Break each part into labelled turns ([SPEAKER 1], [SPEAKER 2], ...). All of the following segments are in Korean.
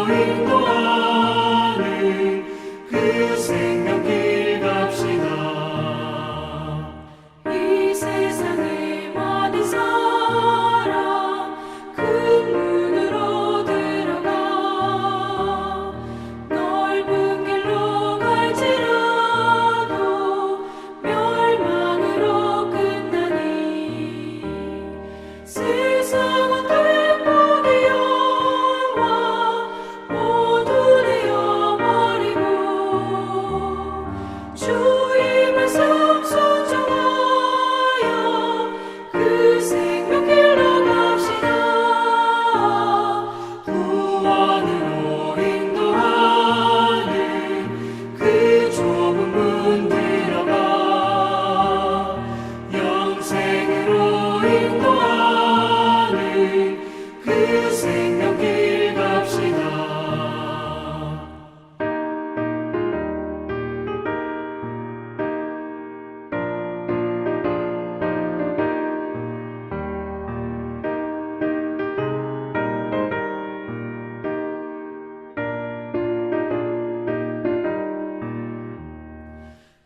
[SPEAKER 1] 인도하는 그 생명길 갑시다. 이 세상의 모든 사람 큰 문으로 들어가 넓은 길로 갈지라도 멸망으로 끝나니 세상은 회복의 영화 모두 내어버리고 주의 말씀 순종하여 그 생명길로 갑시다. 구원으로 인도하는 그 좁은 문 들어가 영생으로 인도하는 그 생명길 갑시다.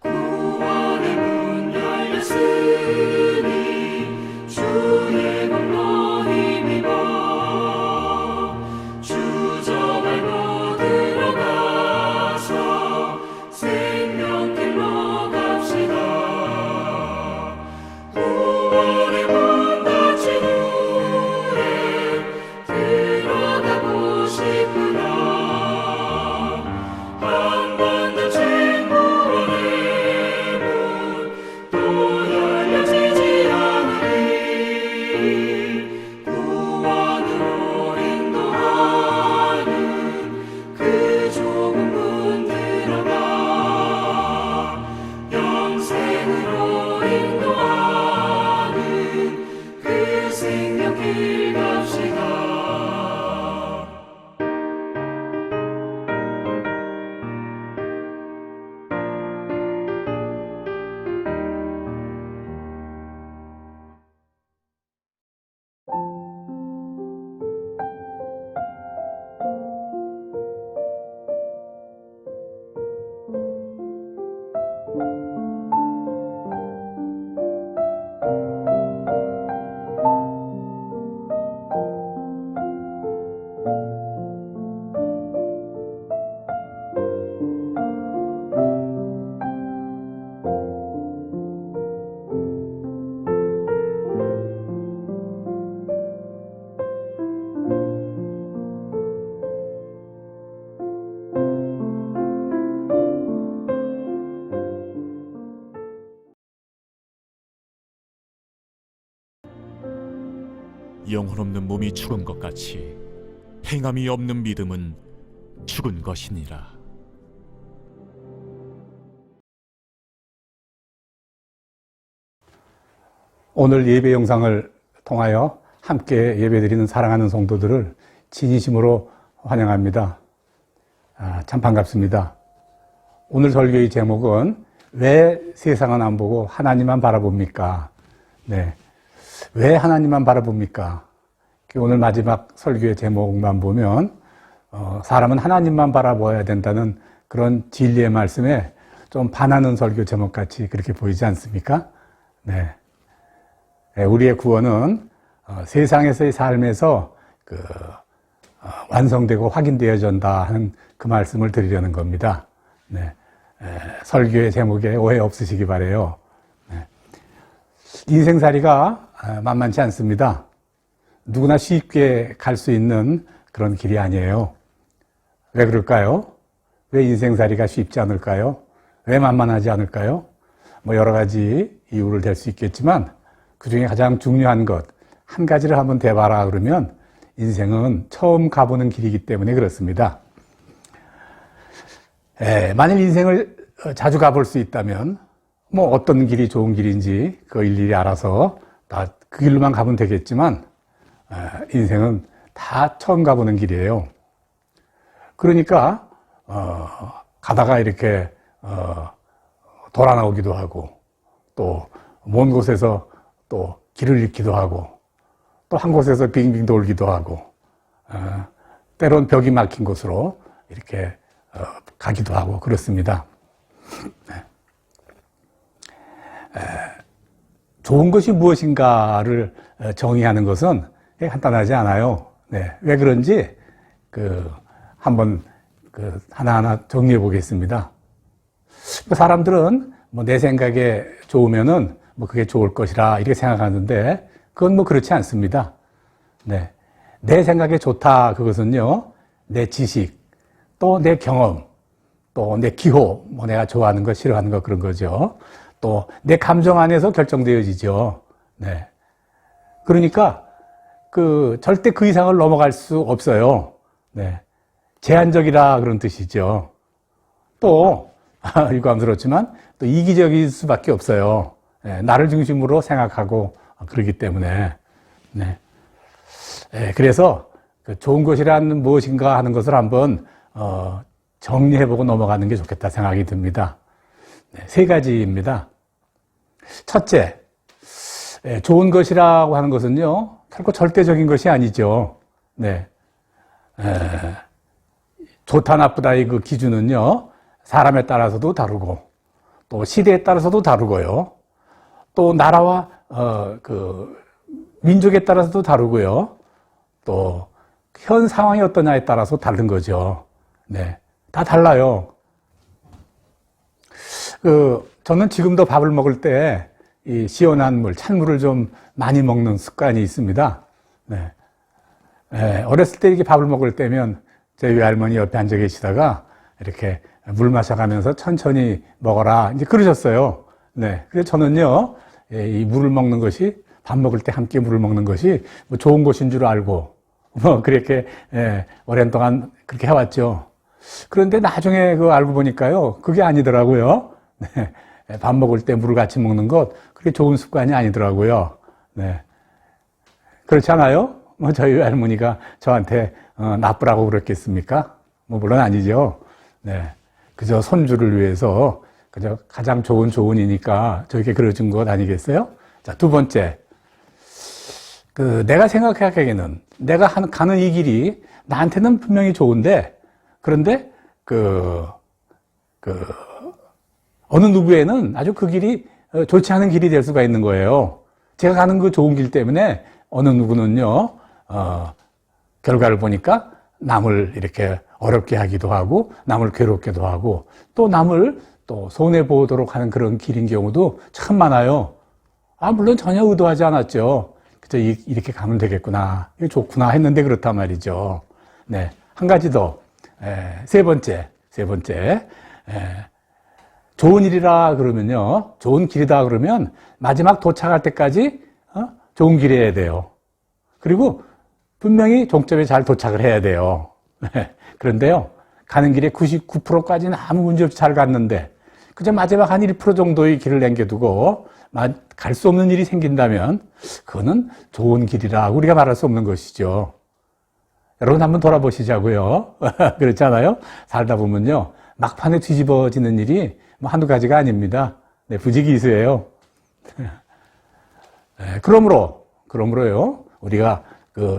[SPEAKER 1] 구원의 문 열렸으니 주의 공로 힘입어 주저 밟고 들어가서 생명길로 갑시다. 구원의 문 닫힌 후에 들어가고 싶구나. 한 번 닫힌 구원의 문 또 열려지지 않으니 구원으로 인도하는 그 좁은 문 들어가 영생으로 인도하는 그 생명길 갑시다.
[SPEAKER 2] 영혼 없는 몸이 죽은 것 같이 행함이 없는 믿음은 죽은 것이니라.
[SPEAKER 3] 오늘 예배 영상을 통하여 함께 예배드리는 사랑하는 성도들을 진심으로 환영합니다. 참 반갑습니다. 오늘 설교의 제목은 왜 세상은 안 보고 하나님만 바라봅니까? 네, 왜 하나님만 바라봅니까? 오늘 마지막 설교의 제목만 보면 사람은 하나님만 바라보아야 된다는 그런 진리의 말씀에 좀 반하는 설교 제목같이 그렇게 보이지 않습니까? 네, 우리의 구원은 세상에서의 삶에서 완성되고 확인되어진다 하는 그 말씀을 드리려는 겁니다. 네, 설교의 제목에 오해 없으시기 바라요. 네. 인생살이가 만만치 않습니다. 누구나 쉽게 갈 수 있는 그런 길이 아니에요. 왜 그럴까요? 왜 인생살이가 쉽지 않을까요? 왜 만만하지 않을까요? 여러 가지 이유를 댈 수 있겠지만 그 중에 가장 중요한 것, 한 가지를 한번 대봐라 그러면 인생은 처음 가보는 길이기 때문에 그렇습니다. 만일 인생을 자주 가볼 수 있다면 어떤 길이 좋은 길인지 그 일일이 알아서 다 그 길로만 가면 되겠지만 인생은 다 처음 가보는 길이에요. 그러니까 가다가 이렇게 돌아 나오기도 하고 또 먼 곳에서 또 길을 잃기도 하고 또 한 곳에서 빙빙 돌기도 하고 때론 벽이 막힌 곳으로 이렇게 가기도 하고 그렇습니다. 좋은 것이 무엇인가를 정의하는 것은 간단하지 않아요. 네, 왜 그런지 한번 하나하나 정리해 보겠습니다. 사람들은 뭐 내 생각에 좋으면은 뭐 그게 좋을 것이라 이렇게 생각하는데 그건 뭐 그렇지 않습니다. 네, 내 생각에 좋다 그것은요, 내 지식, 또 내 경험, 또 내 기호, 뭐 내가 좋아하는 것, 싫어하는 것 그런 거죠. 또 내 감정 안에서 결정되어지죠. 네, 그러니까 절대 그 이상을 넘어갈 수 없어요. 네, 제한적이라 그런 뜻이죠. 또 유감스럽지만 또 이기적일 수밖에 없어요. 네, 나를 중심으로 생각하고 그러기 때문에. 네. 그래서 좋은 것이란 무엇인가 하는 것을 한번 정리해보고 넘어가는 게 좋겠다 생각이 듭니다. 네, 세 가지입니다. 첫째, 좋은 것이라고 하는 것은요, 결코 절대적인 것이 아니죠. 네. 좋다 나쁘다의 그 기준은요, 사람에 따라서도 다르고, 또 시대에 따라서도 다르고요, 또 나라와 민족에 따라서도 다르고요, 또 현 상황이 어떠냐에 따라서 다른 거죠. 네, 다 달라요. 저는 지금도 밥을 먹을 때 이 시원한 물, 찬물을 좀 많이 먹는 습관이 있습니다. 네. 어렸을 때 이렇게 밥을 먹을 때면 제 외할머니 옆에 앉아 계시다가 이렇게 물 마셔가면서 천천히 먹어라 이제 그러셨어요. 네. 그래서 저는요, 이 물을 먹는 것이, 밥 먹을 때 함께 물을 먹는 것이 뭐 좋은 것인 줄 알고 뭐 그렇게 오랜 동안 그렇게 해왔죠. 그런데 나중에 알고 보니까요, 그게 아니더라고요. 네. 밥 먹을 때 물을 같이 먹는 것, 그게 좋은 습관이 아니더라고요. 네. 그렇지 않아요? 뭐 저희 외할머니가 저한테 나쁘라고 그랬겠습니까? 뭐 물론 아니죠. 네. 그저 손주를 위해서 그저 가장 좋은 조언이니까 저에게 그려준 것 아니겠어요? 자, 두 번째. 내가 생각하기에는 내가 가는 이 길이 나한테는 분명히 좋은데, 그런데 어느 누구에는 아주 그 길이 좋지 않은 길이 될 수가 있는 거예요. 제가 가는 그 좋은 길 때문에 어느 누구는요, 결과를 보니까 남을 이렇게 어렵게 하기도 하고, 남을 괴롭게도 하고, 또 남을 또 손해보도록 하는 그런 길인 경우도 참 많아요. 물론 전혀 의도하지 않았죠. 그저 이렇게 가면 되겠구나, 이게 좋구나 했는데 그렇단 말이죠. 네. 한 가지 더. 세 번째. 좋은 일이라 그러면요, 좋은 길이다 그러면 마지막 도착할 때까지 좋은 길이어야 돼요. 그리고 분명히 종점에 잘 도착을 해야 돼요. 그런데요, 가는 길에 99%까지는 아무 문제 없이 잘 갔는데 그저 마지막 한 1% 정도의 길을 남겨두고 갈 수 없는 일이 생긴다면 그거는 좋은 길이라 우리가 말할 수 없는 것이죠. 여러분 한번 돌아보시자고요. 그렇지 않아요? 살다 보면요, 막판에 뒤집어지는 일이 뭐 한두 가지가 아닙니다. 네, 부지기수예요. 그러므로요, 우리가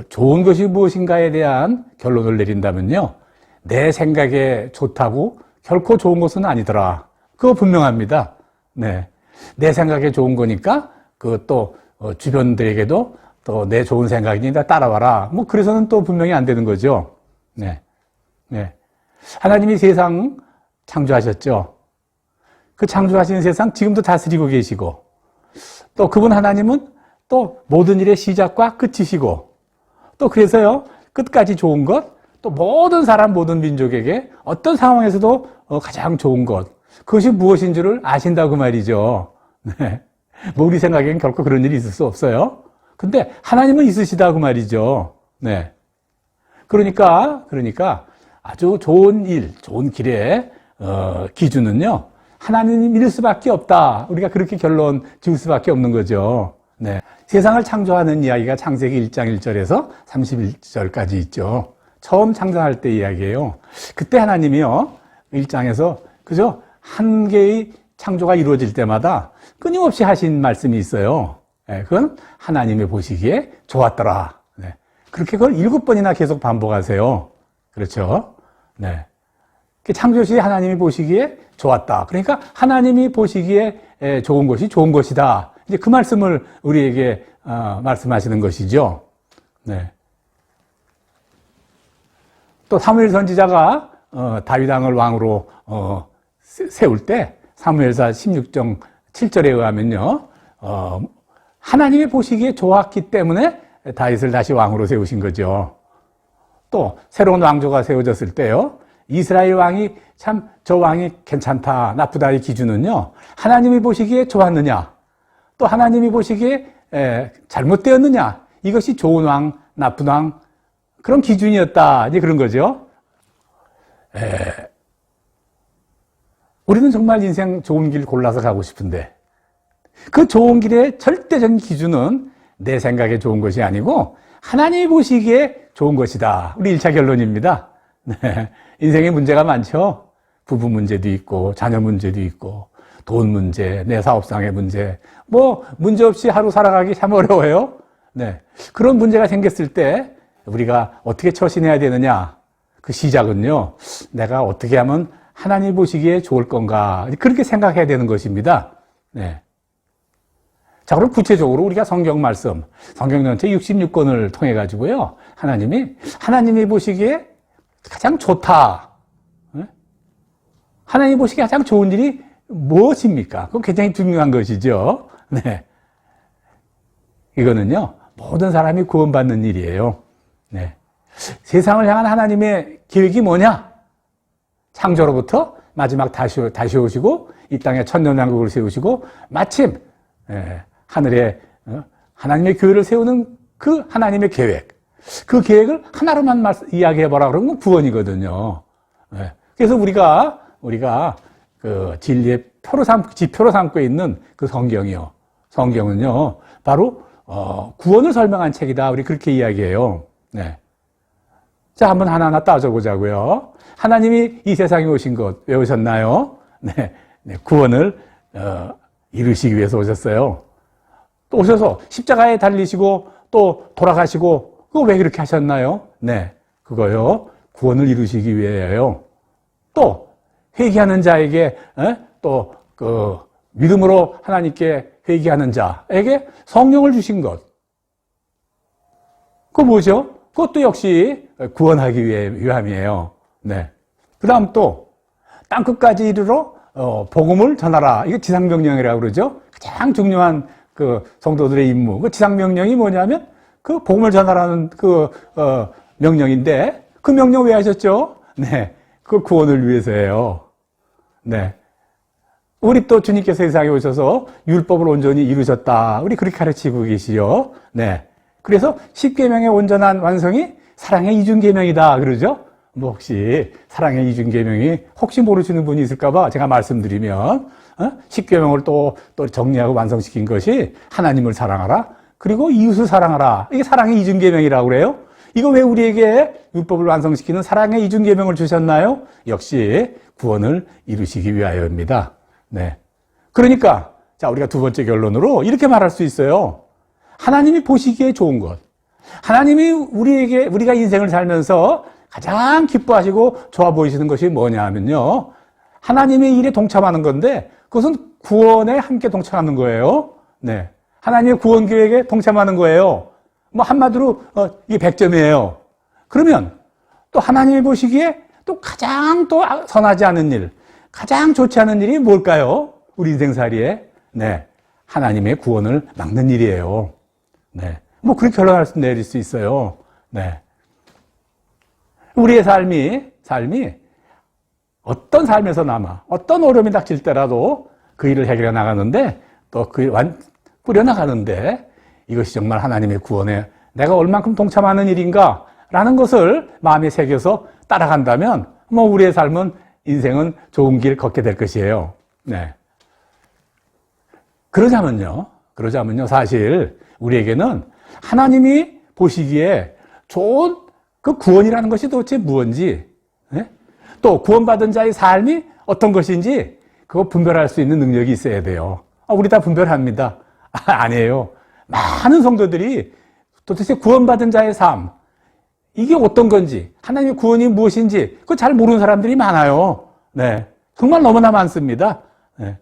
[SPEAKER 3] 좋은 것이 무엇인가에 대한 결론을 내린다면요, 내 생각에 좋다고 결코 좋은 것은 아니더라. 그거 분명합니다. 네. 내 생각에 좋은 거니까, 또, 주변들에게도 또 내 좋은 생각이니까 따라와라. 뭐, 그래서는 또 분명히 안 되는 거죠. 네. 네. 하나님이 세상 창조하셨죠. 그 창조하신 세상 지금도 다스리고 계시고, 또 그분 하나님은 또 모든 일의 시작과 끝이시고, 또 그래서요, 끝까지 좋은 것, 또 모든 사람, 모든 민족에게 어떤 상황에서도 가장 좋은 것, 그것이 무엇인 줄을 아신다고 말이죠. 네. 뭐 우리 생각에는 결코 그런 일이 있을 수 없어요. 근데 하나님은 있으시다고 말이죠. 네. 그러니까 아주 좋은 일, 좋은 길의 기준은요, 하나님일 수밖에 없다. 우리가 그렇게 결론 지을 수밖에 없는 거죠. 네. 세상을 창조하는 이야기가 창세기 1장 1절에서 31절까지 있죠. 처음 창조할 때 이야기예요. 그때 하나님이요, 1장에서 그저 한 개의 창조가 이루어질 때마다 끊임없이 하신 말씀이 있어요. 네, 그건 하나님의 보시기에 좋았더라. 네. 그렇게 그걸 7번이나 계속 반복하세요. 그렇죠? 네. 창조시 하나님이 보시기에 좋았다. 그러니까 하나님이 보시기에 좋은 것이 좋은 것이다. 이제 그 말씀을 우리에게 말씀하시는 것이죠. 네. 또 사무엘 선지자가 다윗 왕을 왕으로 세울 때 사무엘사 16장 7절에 의하면요, 하나님이 보시기에 좋았기 때문에 다윗을 다시 왕으로 세우신 거죠. 또 새로운 왕조가 세워졌을 때요, 이스라엘 왕이 참 저 왕이 괜찮다, 나쁘다의 기준은요, 하나님이 보시기에 좋았느냐, 또 하나님이 보시기에 잘못되었느냐, 이것이 좋은 왕, 나쁜 왕, 그런 기준이었다, 이제 그런 거죠. 우리는 정말 인생 좋은 길 골라서 가고 싶은데, 그 좋은 길의 절대적인 기준은 내 생각에 좋은 것이 아니고 하나님이 보시기에 좋은 것이다. 우리 1차 결론입니다. 네. 인생에 문제가 많죠. 부부 문제도 있고, 자녀 문제도 있고, 돈 문제, 내 사업상의 문제, 뭐 문제 없이 하루 살아가기 참 어려워요. 네. 그런 문제가 생겼을 때 우리가 어떻게 처신해야 되느냐? 그 시작은요, 내가 어떻게 하면 하나님 보시기에 좋을 건가? 그렇게 생각해야 되는 것입니다. 네. 자, 그럼 구체적으로 우리가 성경 말씀, 성경 전체 66권을 통해 가지고요, 하나님이 보시기에 가장 좋다. 네? 하나님이 보시기에 가장 좋은 일이 무엇입니까? 그건 굉장히 중요한 것이죠. 네. 이거는요, 모든 사람이 구원받는 일이에요. 네. 세상을 향한 하나님의 계획이 뭐냐? 창조로부터 마지막 다시 오시고 이 땅에 천년왕국을 세우시고 마침 하늘에 하나님의 교회를 세우는 그 하나님의 계획, 그 계획을 하나로만 이야기해보라 그러면 구원이거든요. 그래서 우리가 그 진리의 지표로 삼고 있는 그 성경이요. 성경은요, 바로 구원을 설명한 책이다. 우리 그렇게 이야기해요. 네. 자, 한번 하나하나 따져보자고요. 하나님이 이 세상에 오신 것 왜 오셨나요? 네, 구원을 이루시기 위해서 오셨어요. 또 오셔서 십자가에 달리시고 또 돌아가시고, 그거 왜 그렇게 하셨나요? 네, 그거요, 구원을 이루시기 위해요. 또 회개하는 자에게 또 그 믿음으로 하나님께 회개하는 자에게 성령을 주신 것, 그거 뭐죠? 그것도 역시 구원하기 위함이에요. 네. 그 다음 또 땅끝까지 이르러 복음을 전하라. 이게 지상명령이라고 그러죠. 가장 중요한 그 성도들의 임무. 그 지상명령이 뭐냐면 그 복음을 전하라는 그 명령인데, 그 명령 왜 하셨죠? 네, 그 구원을 위해서예요. 네. 우리 또 주님께서 세상에 오셔서 율법을 온전히 이루셨다. 우리 그렇게 가르치고 계시죠. 네. 그래서 십계명의 온전한 완성이 사랑의 이중계명이다. 그러죠? 뭐 혹시 사랑의 이중계명이 혹시 모르시는 분이 있을까봐 제가 말씀드리면, 십계명을 또 정리하고 완성시킨 것이 하나님을 사랑하라, 그리고 이웃을 사랑하라. 이게 사랑의 이중계명이라고 그래요. 이거 왜 우리에게 율법을 완성시키는 사랑의 이중계명을 주셨나요? 역시 구원을 이루시기 위하여입니다. 네. 그러니까 자, 우리가 두 번째 결론으로 이렇게 말할 수 있어요. 하나님이 보시기에 좋은 것, 하나님이 우리가 인생을 살면서 가장 기뻐하시고 좋아 보이시는 것이 뭐냐 하면요, 하나님의 일에 동참하는 건데, 그것은 구원에 함께 동참하는 거예요. 네. 하나님의 구원 계획에 동참하는 거예요. 뭐 한마디로 이게 100점이에요. 그러면 또 하나님이 보시기에 또 가장 또 선하지 않은 일, 가장 좋지 않은 일이 뭘까요? 우리 인생살이에. 네. 하나님의 구원을 막는 일이에요. 네. 뭐 그렇게 내릴 수 있어요. 네. 우리의 삶이 어떤 삶에서나마 어떤 어려움이 닥칠 때라도 그 일을 해결해 나가는데, 또 꾸려나가는데, 이것이 정말 하나님의 구원에 내가 얼만큼 동참하는 일인가 라는 것을 마음에 새겨서 따라간다면, 뭐 우리의 삶은, 인생은 좋은 길 걷게 될 것이에요. 네. 그러자면요, 사실 우리에게는 하나님이 보시기에 좋은 그 구원이라는 것이 도대체 무엇인지, 네? 또 구원받은 자의 삶이 어떤 것인지 그거 분별할 수 있는 능력이 있어야 돼요. 우리 다 분별합니다. 아니에요. 많은 성도들이 도대체 구원받은 자의 삶, 이게 어떤 건지, 하나님의 구원이 무엇인지, 그거 잘 모르는 사람들이 많아요. 네. 정말 너무나 많습니다. 네.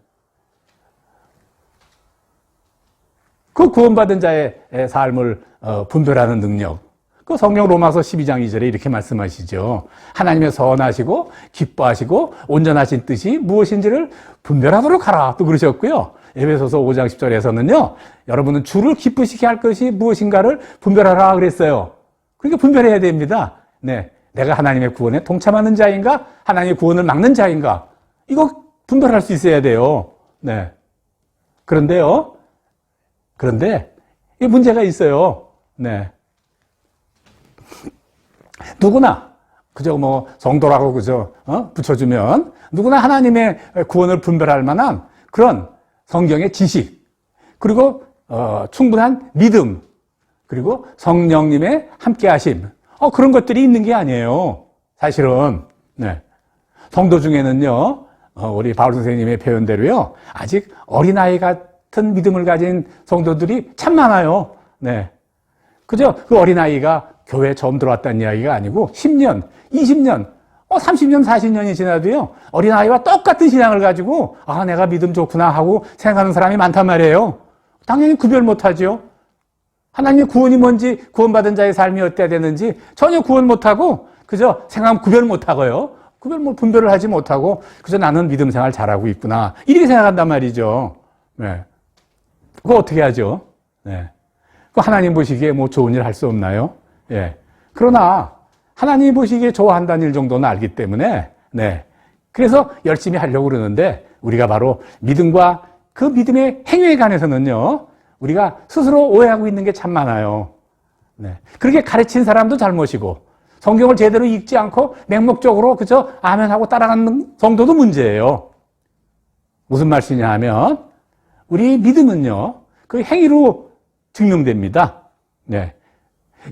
[SPEAKER 3] 그 구원받은 자의 삶을 분별하는 능력. 그 성경 로마서 12장 2절에 이렇게 말씀하시죠. 하나님의 선하시고 기뻐하시고 온전하신 뜻이 무엇인지를 분별하도록 하라. 또 그러셨고요. 에베소서 5장 10절에서는요. 여러분은 주를 기쁘시게 할 것이 무엇인가를 분별하라 그랬어요. 그러니까 분별해야 됩니다. 네, 내가 하나님의 구원에 동참하는 자인가? 하나님의 구원을 막는 자인가? 이거 분별할 수 있어야 돼요. 네. 그런데 이 문제가 있어요. 네. 누구나 그저 뭐 성도라고 그저 붙여주면 누구나 하나님의 구원을 분별할 만한 그런 성경의 지식 그리고 충분한 믿음 그리고 성령님의 함께하심 그런 것들이 있는 게 아니에요. 사실은 네. 성도 중에는요 우리 바울 선생님의 표현대로요 아직 어린아이 같은 믿음을 가진 성도들이 참 많아요. 네. 그저 그 어린아이가 교회에 처음 들어왔다는 이야기가 아니고 10년, 20년, 30년, 40년이 지나도요 어린아이와 똑같은 신앙을 가지고 내가 믿음 좋구나 하고 생각하는 사람이 많단 말이에요. 당연히 구별 못하죠. 하나님의 구원이 뭔지 구원받은 자의 삶이 어때야 되는지 전혀 구원 못하고 그저 생각하면 구별 못하고요. 분별을 하지 못하고 그저 나는 믿음 생활 잘하고 있구나 이렇게 생각한단 말이죠. 네. 그거 어떻게 하죠? 네. 그 하나님 보시기에 뭐 좋은 일 할 수 없나요? 예. 그러나 하나님이 보시기에 좋아한다는 일 정도는 알기 때문에 네. 그래서 열심히 하려고 그러는데 우리가 바로 믿음과 그 믿음의 행위에 관해서는요. 우리가 스스로 오해하고 있는 게 참 많아요. 네. 그렇게 가르친 사람도 잘못이고 성경을 제대로 읽지 않고 맹목적으로 그저 아멘하고 따라가는 성도도 문제예요. 무슨 말씀이냐 하면 우리 믿음은요. 그 행위로 증명됩니다. 네.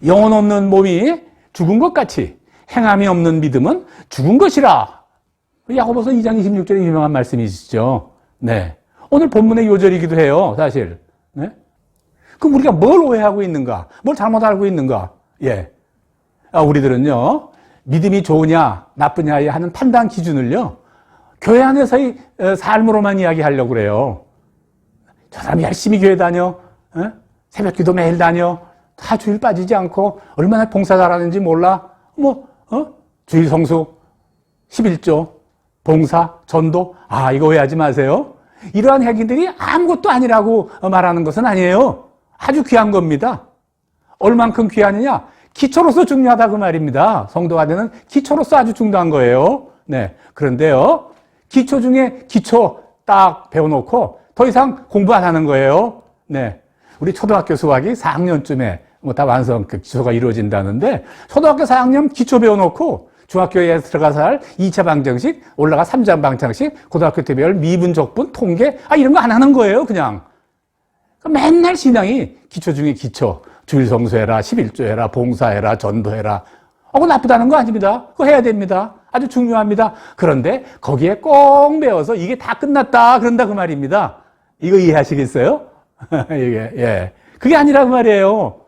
[SPEAKER 3] 영혼 없는 몸이 죽은 것 같이 행함이 없는 믿음은 죽은 것이라. 야고보서 2장 26절에 유명한 말씀이시죠. 네. 오늘 본문의 요절이기도 해요, 사실. 네. 그럼 우리가 뭘 오해하고 있는가? 뭘 잘못 알고 있는가? 예. 우리들은요, 믿음이 좋으냐, 나쁘냐 하는 판단 기준을요, 교회 안에서의 삶으로만 이야기하려고 그래요. 저 사람이 열심히 교회 다녀, 새벽 기도 매일 다녀, 다 주일 빠지지 않고 얼마나 봉사 잘하는지 몰라. 주일 성숙, 11조, 봉사, 전도. 이거 오해하지 마세요. 이러한 행위들이 아무것도 아니라고 말하는 것은 아니에요. 아주 귀한 겁니다. 얼만큼 귀하느냐? 기초로서 중요하다 그 말입니다. 성도가 되는 기초로서 아주 중요한 거예요. 네. 그런데요, 기초 중에 기초 딱 배워놓고 더 이상 공부 안 하는 거예요. 네. 우리 초등학교 수학이 4학년쯤에 다 완성 기초가 이루어진다는데 초등학교 4학년 기초 배워놓고 중학교에 들어가서 할 2차 방정식, 올라가 3차 방정식, 고등학교 때별 미분, 적분, 통계 이런 거 안 하는 거예요. 그냥 맨날 신앙이 기초 중에 기초, 주일 성수해라, 11조 해라, 봉사해라, 전도해라. 그거 나쁘다는 거 아닙니다. 그거 해야 됩니다. 아주 중요합니다. 그런데 거기에 꼭 배워서 이게 다 끝났다 그런다 그 말입니다. 이거 이해하시겠어요? 이게, 예. 그게 아니라 그 말이에요.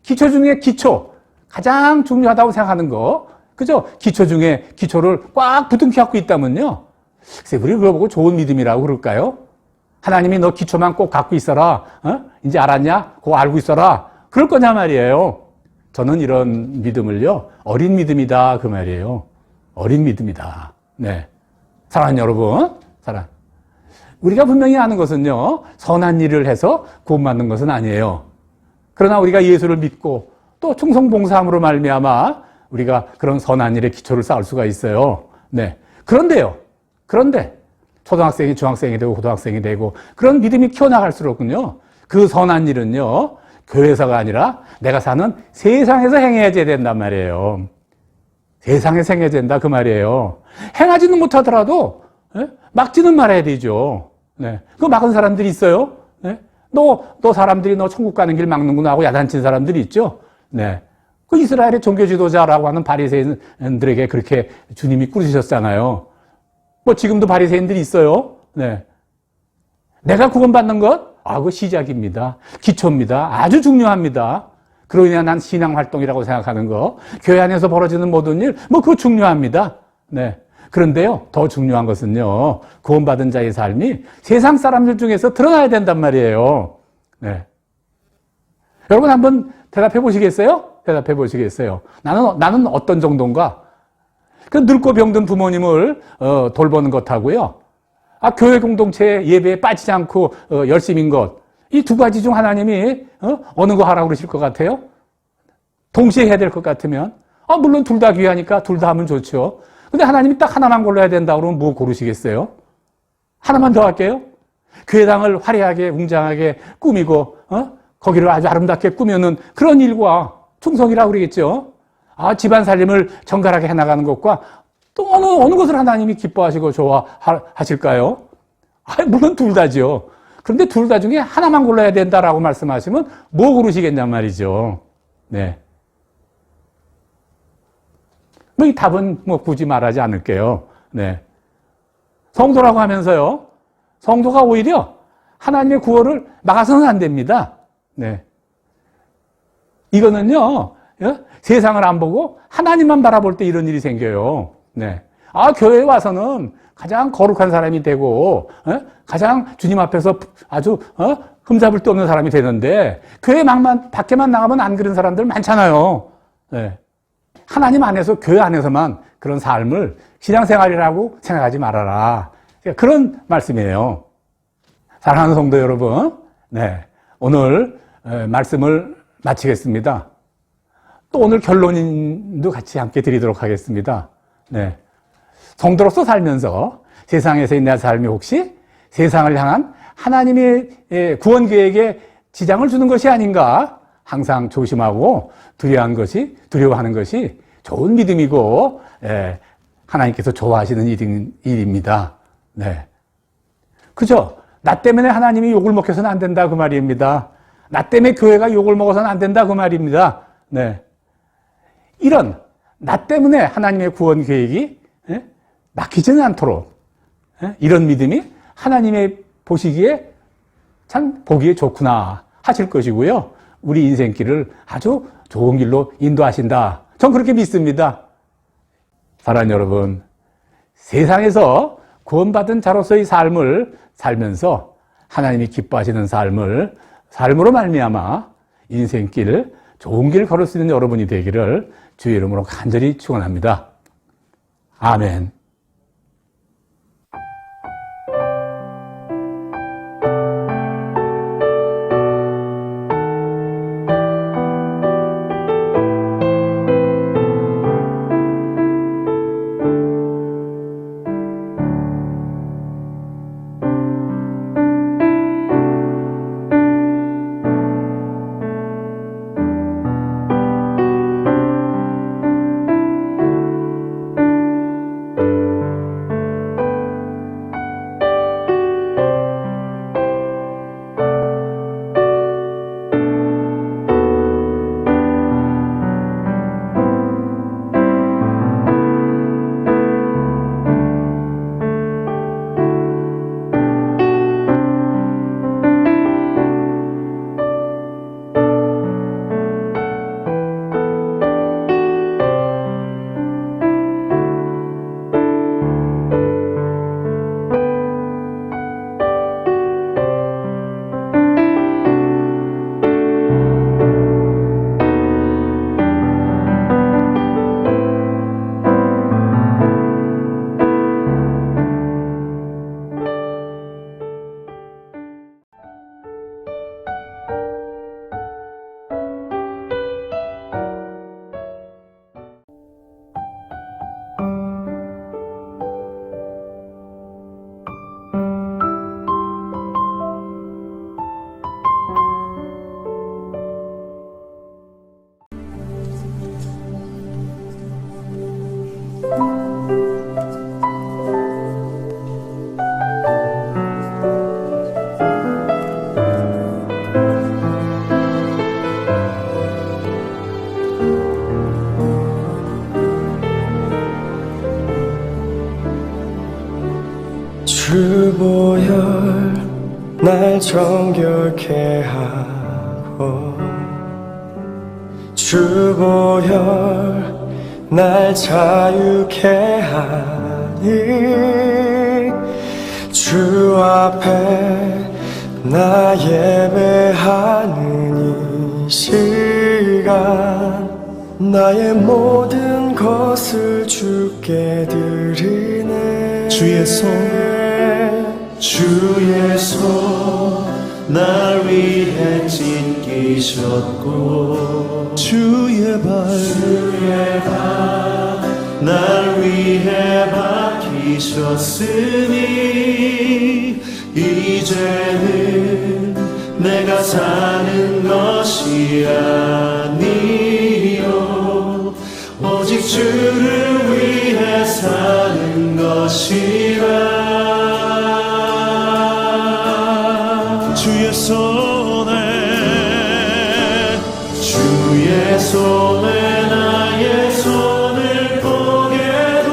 [SPEAKER 3] 기초 중에 기초. 가장 중요하다고 생각하는 거. 그죠? 기초 중에 기초를 꽉 부둥켜 갖고 있다면요. 글쎄, 우리 그거 보고 좋은 믿음이라고 그럴까요? 하나님이 너 기초만 꼭 갖고 있어라. 이제 알았냐? 그거 알고 있어라. 그럴 거냐 말이에요. 저는 이런 믿음을요. 어린 믿음이다. 그 말이에요. 어린 믿음이다. 네. 사랑하는 여러분. 우리가 분명히 아는 것은요, 선한 일을 해서 구원받는 것은 아니에요. 그러나 우리가 예수를 믿고 또 충성봉사함으로 말미암아 우리가 그런 선한 일의 기초를 쌓을 수가 있어요. 네. 그런데 초등학생이 중학생이 되고 고등학생이 되고 그런 믿음이 키워나갈수록은요, 그 선한 일은요, 교회에서가 아니라 내가 사는 세상에서 행해야 된단 말이에요. 세상에서 행해야 된다 그 말이에요. 행하지는 못하더라도 막지는 말아야 되죠. 네. 그거 막은 사람들이 있어요. 네. 너 사람들이 너 천국 가는 길 막는구나 하고 야단친 사람들이 있죠. 네. 그 이스라엘의 종교 지도자라고 하는 바리새인들에게 그렇게 주님이 꾸짖으셨잖아요. 뭐 지금도 바리새인들이 있어요. 네. 내가 구원받는 것? 그거 시작입니다. 기초입니다. 아주 중요합니다. 그로 인한 난 신앙 활동이라고 생각하는 거, 교회 안에서 벌어지는 모든 일, 뭐 그거 중요합니다. 네. 그런데요, 더 중요한 것은요, 구원받은 자의 삶이 세상 사람들 중에서 드러나야 된단 말이에요. 네. 여러분 한번 대답해 보시겠어요? 대답해 보시겠어요? 나는 어떤 정도인가? 그 늙고 병든 부모님을 돌보는 것하고요. 교회 공동체 예배에 빠지지 않고 열심인 것. 이 두 가지 중 하나님이 어느 거 하라고 그러실 것 같아요? 동시에 해야 될 것 같으면 물론 둘 다 귀하니까 둘 다 하면 좋죠. 근데 하나님이 딱 하나만 골라야 된다 그러면 뭐 고르시겠어요? 하나만 더 할게요. 교회당을 화려하게 웅장하게 꾸미고 거기를 아주 아름답게 꾸며는 그런 일과 충성이라고 그러겠죠. 집안 살림을 정갈하게 해나가는 것과 또 어느 것을 하나님이 기뻐하시고 좋아하실까요? 물론 둘 다죠. 그런데 둘 다 중에 하나만 골라야 된다라고 말씀하시면 뭐 고르시겠냔 말이죠. 네. 이 답은 굳이 말하지 않을게요. 네. 성도라고 하면서요. 성도가 오히려 하나님의 구원을 막아서는 안 됩니다. 네. 이거는요, 세상을 안 보고 하나님만 바라볼 때 이런 일이 생겨요. 네. 교회에 와서는 가장 거룩한 사람이 되고, 가장 주님 앞에서 아주, 흠잡을 데 없는 사람이 되는데, 교회 밖에만 나가면 안 그런 사람들 많잖아요. 네. 하나님 안에서, 교회 안에서만 그런 삶을 신앙생활이라고 생각하지 말아라. 그런 말씀이에요. 사랑하는 성도 여러분, 네. 오늘 말씀을 마치겠습니다. 또 오늘 결론도 같이 함께 드리도록 하겠습니다. 네. 성도로서 살면서 세상에서 있는 삶이 혹시 세상을 향한 하나님의 구원 계획에 지장을 주는 것이 아닌가 항상 조심하고 두려워하는 것이 좋은 믿음이고 하나님께서 좋아하시는 일입니다. 네. 그죠? 나 때문에 하나님이 욕을 먹혀서는 안 된다 그 말입니다. 나 때문에 교회가 욕을 먹어서는 안 된다 그 말입니다. 네. 이런 나 때문에 하나님의 구원 계획이 막히지는 않도록 이런 믿음이 하나님의 보시기에 참 보기에 좋구나 하실 것이고요. 우리 인생길을 아주 좋은 길로 인도하신다. 전 그렇게 믿습니다. 사랑하는 여러분, 세상에서 구원받은 자로서의 삶을 살면서 하나님이 기뻐하시는 삶으로 말미암아 인생길, 좋은 길 걸을 수 있는 여러분이 되기를 주의 이름으로 간절히 축원합니다. 아멘.
[SPEAKER 4] 주보혈 날 정결케 하고 주보혈 날 자유케 하니 주 앞에 나 예배하는 이 시간 나의 모든 것을 주께 드리네 주의 손 날 위해 찢기셨고 주의 발 날 위해 박히셨으니 이제는 내가 사는 것이 아니요 오직 주를 위해 사는 것이라 주의 손에 나의 손을 보게도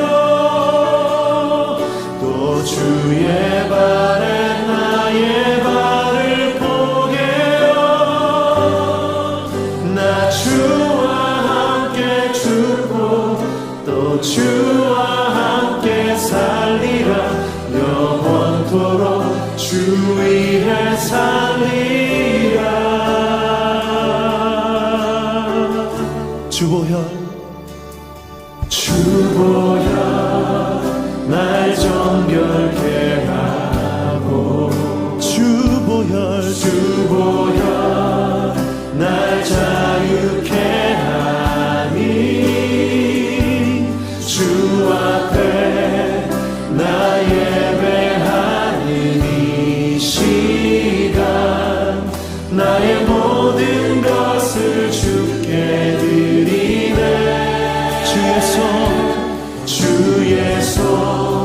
[SPEAKER 4] 또 주의 발에 나의 발을 보게요 나 주와 함께 죽고 또 주와 함께 살리라 영원토록 주 위에 살리라 주보혈 날 정결케 하고 주보혈 날 자유케 하니 주 앞에 나 예배하는 이 시간 나의 모든 것을 주께 드리네 주의 손